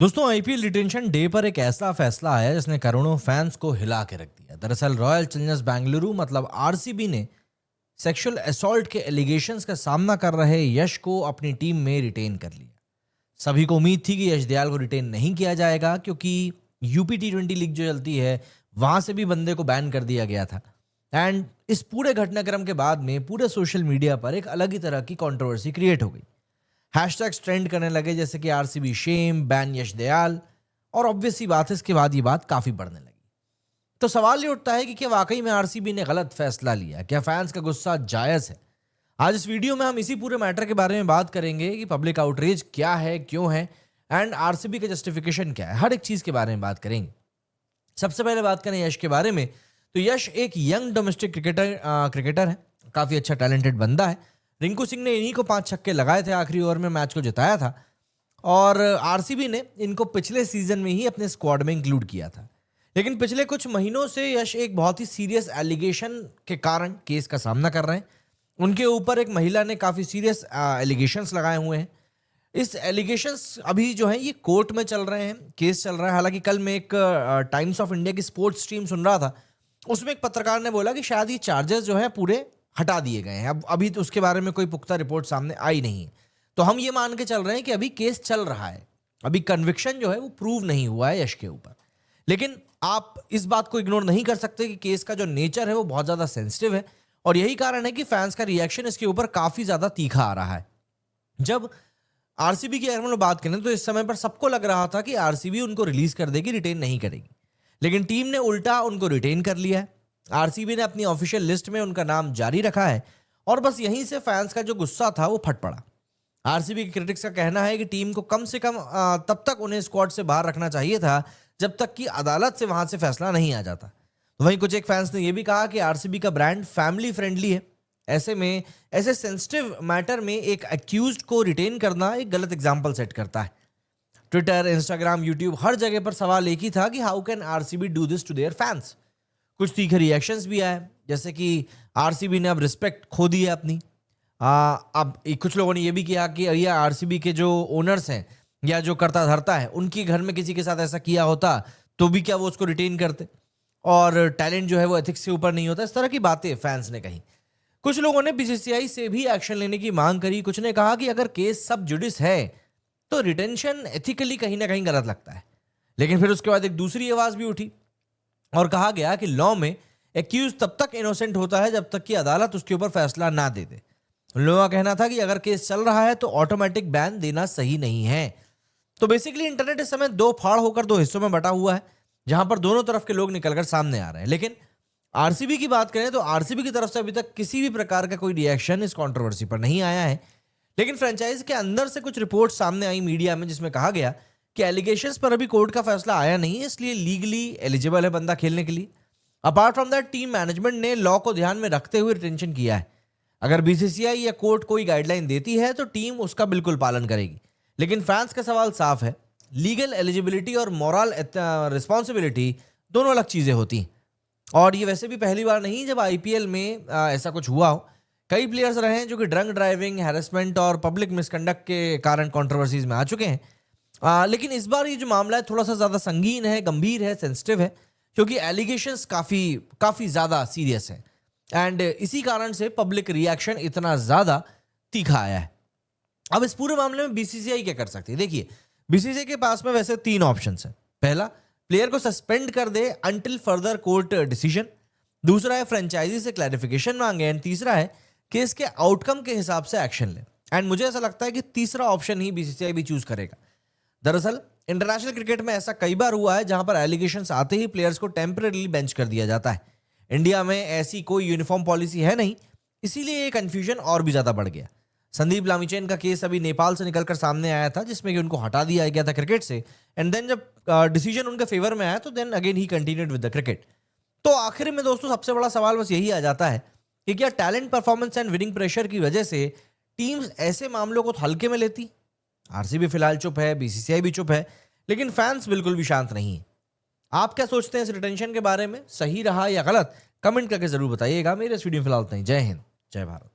दोस्तों IPL retention day पर एक ऐसा फैसला आया जिसने करोड़ों फैंस को हिला के रख दिया। दरअसल रॉयल चैलेंजर्स बेंगलुरु मतलब आरसीबी ने सेक्सुअल असॉल्ट के एलिगेशंस का सामना कर रहे यश को अपनी टीम में रिटेन कर लिया। सभी को उम्मीद थी कि यश दयाल को रिटेन नहीं किया जाएगा क्योंकि यूपी टी20 लीग जो चलती है वहां से भी बंदे को बैन कर दिया गया था। एंड इस पूरे घटनाक्रम के बाद में पूरे सोशल मीडिया पर एक अलग ही तरह की कंट्रोवर्सी क्रिएट हो गई। हैशटैग्स ट्रेंड करने लगे जैसे कि आरसीबी शेम, बैन यश दयाल, और ऑब्वियस सी बात है इसके बाद ये बात काफी बढ़ने लगी। तो सवाल ये उठता है कि क्या वाकई में आरसीबी ने गलत फैसला लिया? क्या फैंस का गुस्सा जायज है? आज इस वीडियो में हम इसी पूरे मैटर के बारे में बात करेंगे कि पब्लिक आउटरीच क्या है, क्यों है, एंड आरसीबी का जस्टिफिकेशन क्या है। हर एक चीज के बारे में बात करेंगे। सबसे पहले बात करें यश के बारे में, तो यश एक यंग डोमेस्टिक क्रिकेटर है। काफी अच्छा टैलेंटेड बंदा है। रिंकू सिंह ने इन्हीं को 5 छक्के लगाए थे, आखिरी ओवर में मैच को जिताया था। और आरसीबी ने इनको पिछले सीजन में ही अपने स्क्वाड में इंक्लूड किया था। लेकिन पिछले कुछ महीनों से यश एक बहुत ही सीरियस एलिगेशन के कारण केस का सामना कर रहे हैं। उनके ऊपर एक महिला ने काफी सीरियस एलिगेशंस लगाए हुए हैं। इस एलिगेशंस अभी जो है ये कोर्ट में चल रहे हैं, केस चल रहा है। हालांकि कल मैं एक टाइम्स ऑफ इंडिया की स्पोर्ट्स स्ट्रीम सुन रहा था, उसमें एक पत्रकार ने बोला कि शायद ये चार्जेस जो है पूरे हटा दिए गए हैं। अब अभी तो उसके बारे में कोई पुख्ता रिपोर्ट सामने आई नहीं है। तो हम ये मान के चल रहे हैं कि अभी केस चल रहा है, अभी कन्विक्शन जो है वो प्रूव नहीं हुआ है यश के ऊपर। लेकिन आप इस बात को इग्नोर नहीं कर सकते कि केस का जो नेचर है वो बहुत ज्यादा सेंसिटिव है, और यही कारण है कि फैंस का रिएक्शन इसके ऊपर काफी ज्यादा तीखा आ रहा है। जब आरसीबी की अगर हम बात करें तो इस समय पर सबको लग रहा था कि आरसीबी उनको रिलीज कर देगी, रिटेन नहीं करेगी। लेकिन टीम ने उल्टा उनको रिटेन कर लिया है। आरसीबी ने अपनी ऑफिशियल लिस्ट में उनका नाम जारी रखा है, और बस यहीं से फैंस का जो गुस्सा था वो फट पड़ा। आरसीबी के क्रिटिक्स का कहना है कि टीम को कम से कम तब तक उन्हें स्क्वाड से बाहर रखना चाहिए था जब तक कि अदालत से वहां से फैसला नहीं आ जाता। तो वहीं कुछ एक फैंस ने यह भी कहा कि आरसीबी का ब्रांड फैमिली फ्रेंडली है। ऐसे में ऐसे सेंसिटिव मैटर में एक अक्यूज्ड को रिटेन करना एक गलत एग्जाम्पल सेट करता है। ट्विटर, इंस्टाग्राम, यूट्यूब, हर जगह पर सवाल एक ही था कि how can RCB do this to their fans. कुछ तीखे रिएक्शंस भी आए, जैसे कि आरसीबी ने अब रिस्पेक्ट खो दी है अपनी। अब कुछ लोगों ने यह भी किया कि ये आरसीबी के जो ओनर्स हैं या जो करता धरता है, उनके घर में किसी के साथ ऐसा किया होता तो भी क्या वो उसको रिटेन करते, और टैलेंट जो है वो एथिक्स से ऊपर नहीं होता। इस तरह की बातें फैंस ने कही। कुछ लोगों ने बीसीसीआई से भी एक्शन लेने की मांग करी। कुछ ने कहा कि अगर केस सब जुडिस है तो रिटेंशन एथिकली कहीं ना कहीं गलत लगता है। लेकिन फिर उसके बाद एक दूसरी आवाज भी उठी और कहा गया कि लॉ में एक्यूज तब तक इनोसेंट होता है जब तक कि अदालत उसके ऊपर फैसला ना दे दे। उन लोगों का कहना था कि अगर केस चल रहा है तो ऑटोमेटिक बैन देना सही नहीं है। तो बेसिकली इंटरनेट इस समय दो फाड़ होकर दो हिस्सों में बटा हुआ है, जहां पर दोनों तरफ के लोग निकलकर सामने आ रहे हैं। लेकिन आरसीबी की बात करें तो आरसीबी की तरफ से अभी तक किसी भी प्रकार का कोई रिएक्शन इस कंट्रोवर्सी पर नहीं आया है। लेकिन फ्रेंचाइज के अंदर से कुछ रिपोर्ट सामने आई मीडिया में, जिसमें कहा गया कि एलिगेशंस पर अभी कोर्ट का फैसला आया नहीं है, इसलिए लीगली एलिजिबल है बंदा खेलने के लिए। Apart from that team management ने लॉ को ध्यान में रखते हुए रिटेंशन किया है। अगर बीसीसीआई या कोर्ट कोई गाइडलाइन देती है तो टीम उसका बिल्कुल पालन करेगी। लेकिन फैंस का सवाल साफ है, लीगल एलिजिबिलिटी और मोरल रिस्पॉन्सिबिलिटी दोनों अलग चीजें होती हैं। और ये वैसे भी पहली बार नहीं जब आईपीएल में ऐसा कुछ हुआ हो। कई प्लेयर्स रहे हैं जो कि ड्रंक ड्राइविंग, हैरेसमेंट और पब्लिक मिसकंडक्ट के कारण कंट्रोवर्सीज में आ चुके हैं। लेकिन इस बार ये जो मामला है थोड़ा सा ज्यादा संगीन है, गंभीर है, सेंसिटिव है, क्योंकि एलिगेशंस काफी काफी ज्यादा सीरियस है। एंड इसी कारण से पब्लिक रिएक्शन इतना ज्यादा तीखा आया है। अब इस पूरे मामले में बीसीसीआई क्या कर सकती है? देखिए, बीसीसीआई के पास में वैसे 3 ऑप्शन है। पहला, प्लेयर को सस्पेंड कर दे अंटिल फर्दर कोर्ट डिसीजन। दूसरा है फ्रेंचाइजी से क्लैरिफिकेशन मांगे। एंड तीसरा है केस के आउटकम के हिसाब से एक्शन ले। एंड मुझे ऐसा लगता है कि तीसरा ऑप्शन ही बीसीसीआई भी चूज करेगा। दरअसल इंटरनेशनल क्रिकेट में ऐसा कई बार हुआ है जहां पर एलिगेशंस आते ही प्लेयर्स को टेम्परेरी बेंच कर दिया जाता है। इंडिया में ऐसी कोई यूनिफॉर्म पॉलिसी है नहीं, इसीलिए ये कंफ्यूजन और भी ज्यादा बढ़ गया। संदीप लामिचेन का केस अभी नेपाल से निकलकर सामने आया था, जिसमें कि उनको हटा दिया गया था क्रिकेट से। एंड देन जब डिसीजन उनके फेवर में आया तो देन अगेन ही कंटिन्यूड विद द क्रिकेट। तो आखिर में दोस्तों सबसे बड़ा सवाल बस यही आ जाता है कि क्या talent, performance and winning pressure की वजह से टीम्स ऐसे मामलों को हल्के में लेती? आरसीबी फिलहाल चुप है, बीसीसीआई भी चुप है, लेकिन फैंस बिल्कुल भी शांत नहीं है। आप क्या सोचते हैं इस रिटेंशन के बारे में? सही रहा या गलत? कमेंट करके जरूर बताइएगा। मेरे इस वीडियो में फिलहाल इतना ही। जय हिंद, जय भारत।